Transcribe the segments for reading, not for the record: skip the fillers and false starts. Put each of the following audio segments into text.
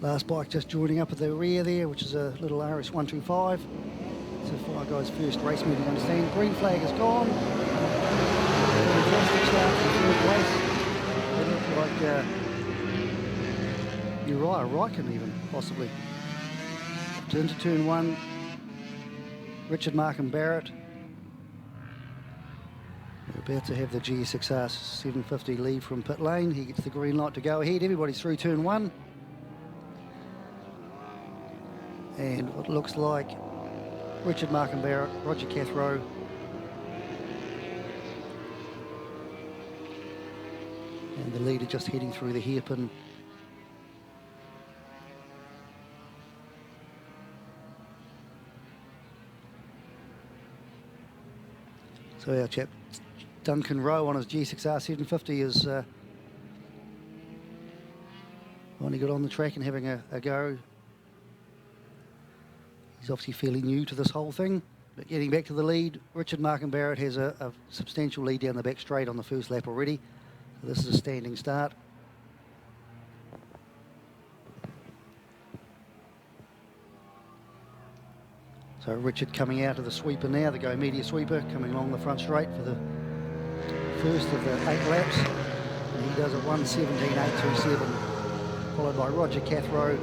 Last bike just joining up at the rear there, which is a little RS125. So 5 guys first race meeting, understand. Green flag is gone. Fantastic start for third place. It looked like Uriah Ryken even, possibly. Into turn 1. Richard Markham Barrett. We're about to have the GSXR 750 leave from pit lane. He gets the green light to go ahead. Everybody's through turn 1. And it looks like Richard Markham Barrett, Roger Cathro, and the leader just heading through the hairpin. So our chap Duncan Rowe on his GSXR 750 is finally got on the track and having a go. He's obviously fairly new to this whole thing, but getting back to the lead, Richard Markham Barrett has a substantial lead down the back straight on the first lap already. So this is a standing start. So Richard coming out of the sweeper now, the Go Media sweeper, coming along the front straight for the first of the 8 laps. And he does it 1:17.827, followed by Roger Cathro,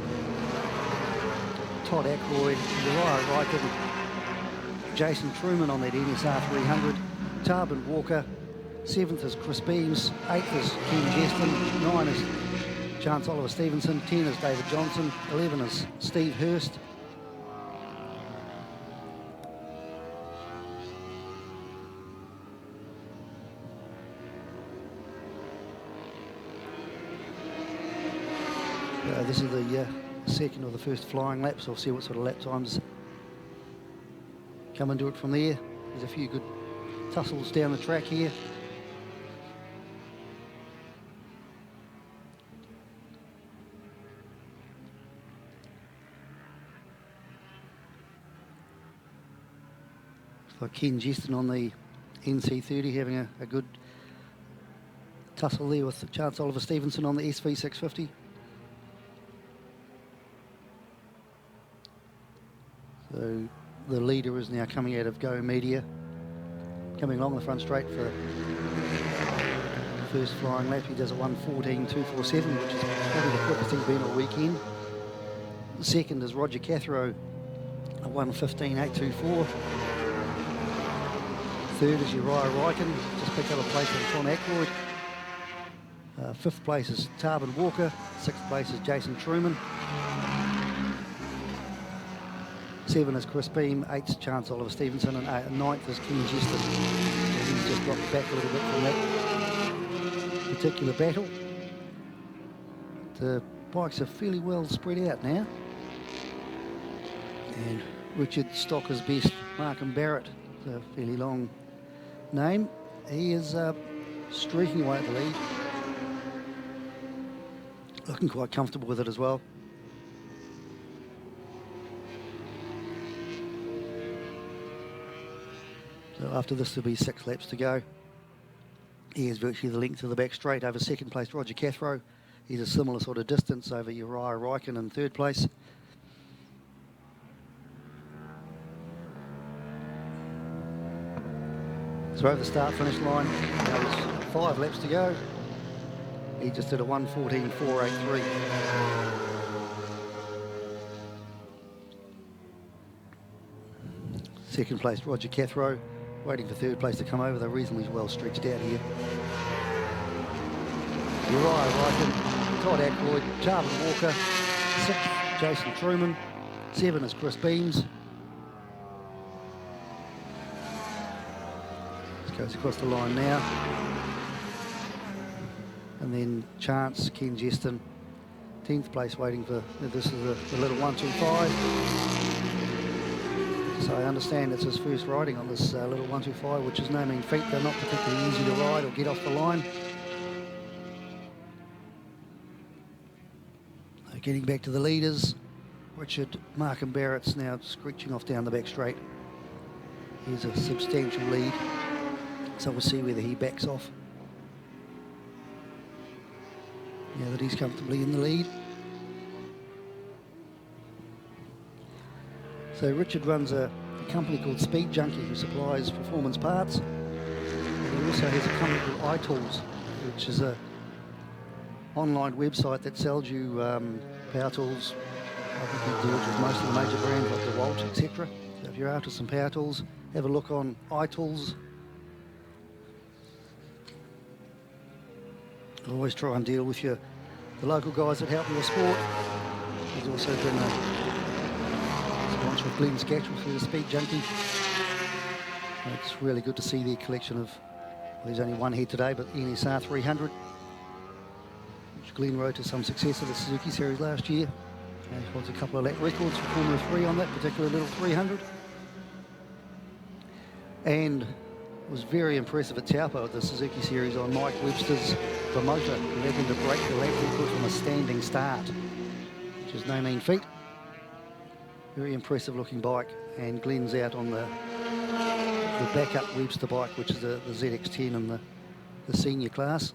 Todd Ackroyd, Uriah Ryken, Jason Truman on that NSR 300, Tarbin Walker, 7th is Chris Beams, 8th is Ken Jeston, 9 is Chance Oliver Stevenson, 10 is David Johnson, 11 is Steve Hurst. This is the second of the first flying laps. I'll see what sort of lap times come into it from there. There's a few good tussles down the track here. Looks like Ken Jeston on the NC30 having a good tussle there with Chance Oliver Stevenson on the SV650. So the leader is now coming out of Go Media, coming along the front straight for the first flying lap. He does a 1:14.247, which is probably the quickest he's been all weekend. The second is Roger Cathro, a 1:15.824. Third is Uriah Ryken, just picked up a place from Tom Ackroyd. 5th place is Tarbin Walker, 6th place is Jason Truman. 7 is Chris Beam, 8 is Chance Oliver Stevenson, and 9th is Ken Jeston. He's just dropped back a little bit from that particular battle. The bikes are fairly well spread out now. And Richard Stocker's best, Markham Barrett, a fairly long name. He is streaking away at the lead. Looking quite comfortable with it as well. So after this, there'll be 6 laps to go. He is virtually the length of the back straight over second place Roger Cathro. He's a similar sort of distance over Uriah Ryken in third place. So over the start-finish line, there's 5 laps to go. He just did a 1:14.483. Second place Roger Cathro, waiting for third place to come over. They're reasonably well stretched out here. Uriah Ryken, Todd Ackroyd, Tarbin Walker, 6th Jason Truman, 7 is Chris Beams. This goes across the line now. And then Chance, Ken Jeston, 10th place waiting for, this is the little 125. So I understand it's his first riding on this little 125, which is no mean feat. They're not particularly easy to ride or get off the line. Getting back to the leaders, Richard Markham Barrett's now screeching off down the back straight. Here's a substantial lead, so we'll see whether he backs off now that he's comfortably in the lead. So Richard runs a company called Speed Junkie who supplies performance parts. And he also has a company called iTools, which is a online website that sells you power tools. I think he deals with most of the major brands like DeWalt, etc. So if you're after some power tools, have a look on iTools. Always try and deal with the local guys that help in your sport. He's also been a sponsor of Glenn Scatchell through the Speed Junkie. It's really good to see their collection of, well, there's only one here today, but the NSR 300, which Glenn rode to some success at the Suzuki Series last year. And he holds a couple of lap records for Formula 3 on that particular little 300. And it was very impressive at Taupo at the Suzuki Series on Mike Webster's promoter, who had him to break the lap record from a standing start, which is no mean feat. Very impressive looking bike, and Glenn's out on the backup Webster bike, which is the ZX10 in the senior class.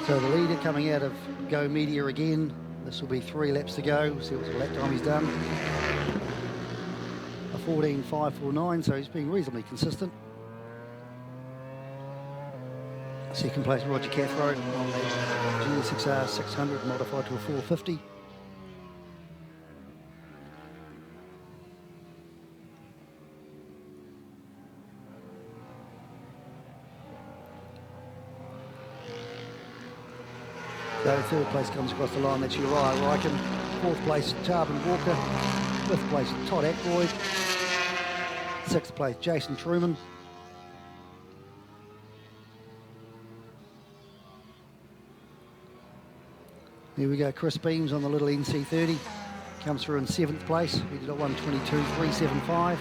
So the leader coming out of Go Media again. This will be 3 laps to go. We'll see what sort of lap time he's done. A 14.549, so he's being reasonably consistent. Second place, Roger Cathro on the GSXR 600 modified to a 450. So third place comes across the line, that's Uriah Ryken. Fourth place, Tarbin Walker. Fifth place, Todd Ackroyd. Sixth place, Jason Truman. There we go, Chris Beams on the little NC30. Comes through in 7th place. He did a 1:22.375.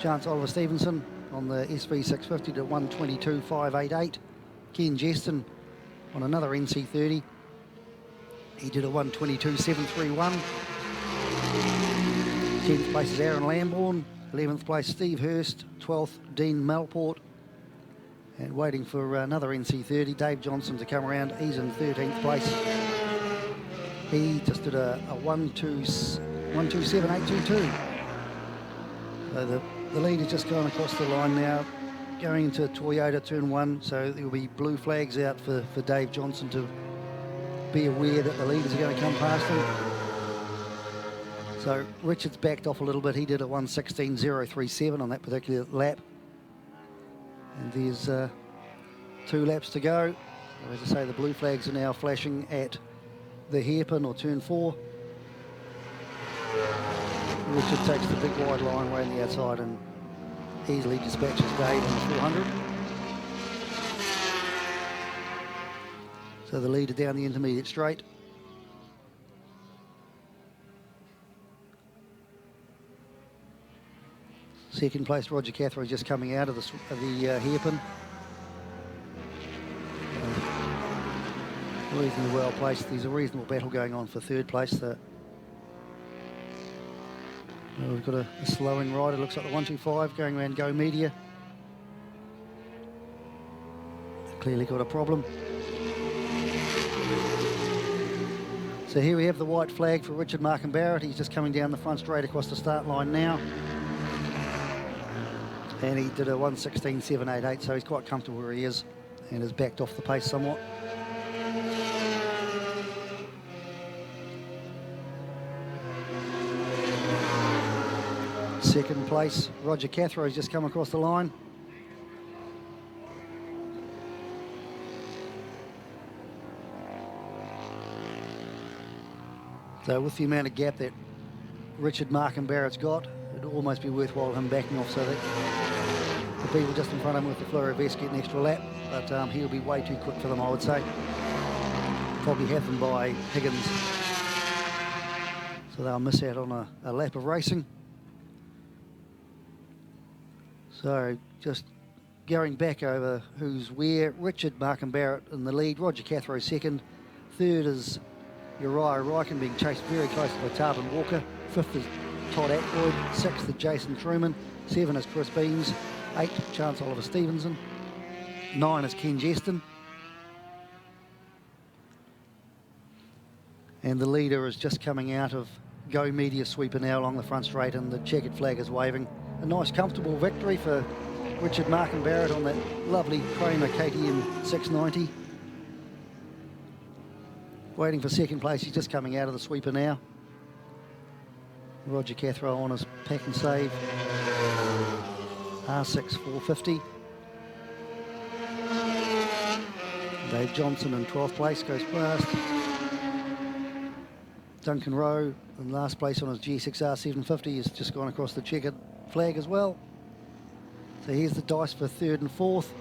Chance Oliver Stevenson on the SV650 did a 1:22.588. Ken Jeston on another NC30. He did a 1:22.731. 10th place is Aaron Lambourne. 11th place Steve Hurst. 12th Dean Malport. And waiting for another NC30, Dave Johnson to come around. He's in 13th place. He just did a 1:27.822. So the lead is just going across the line now, going into Toyota turn 1. So there will be blue flags out for Dave Johnson to be aware that the leaders are going to come past him. So Richard's backed off a little bit. He did a 1:16.037 on that particular lap. And there's 2 laps to go. As I say, the blue flags are now flashing at the hairpin or turn 4. Richard takes the big wide line way on the outside and easily dispatches Dave on the 400. So the leader down the intermediate straight. Second place, Roger Cathro, just coming out of the hairpin. Reasonably well placed. There's a reasonable battle going on for third place. We've got a slowing rider. Looks like the 125 going around Go Media. Clearly got a problem. So here we have the white flag for Richard Markham Barrett. He's just coming down the front straight across the start line now. And he did a 1:16.788, so he's quite comfortable where he is and has backed off the pace somewhat. Second place, Roger Cathro's just come across the line. So with the amount of gap that Richard Markham Barrett's got, it'd almost be worthwhile him backing off so that the people just in front of him with the Flurry vest get an extra lap, but he'll be way too quick for them, I would say. Probably have them by Higgins, so they'll miss out on a lap of racing. So just going back over who's where, Richard Markham Barrett in the lead, Roger Cathro second, third is Uriah Ryken being chased very closely by Tarbin Walker, fifth is Todd Ackroyd, sixth is Jason Truman, 7 is Chris Beams, 8 Chance Oliver Stevenson, 9 is Ken Jeston. And the leader is just coming out of Go Media sweeper now along the front straight, and the checkered flag is waving. A nice comfortable victory for Richard Markham Barrett on that lovely Kramer KTM 690. Waiting for second place, he's just coming out of the sweeper now. Roger Cathro on his pack and save. R6 450. Dave Johnson in 12th place goes past. Duncan Rowe in last place on his GSX-R 750 has just gone across the checkered flag as well. So here's the dice for third and fourth.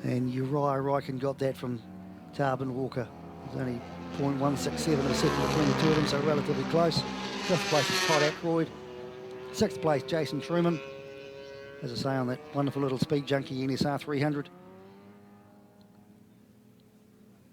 And Uriah Ryken got that from Tarbin Walker. There's only 0.167 of a second between the two of them, so relatively close. Fifth place is Todd Ackroyd. Sixth place, Jason Truman. As I say, on that wonderful little speed junkie NSR 300.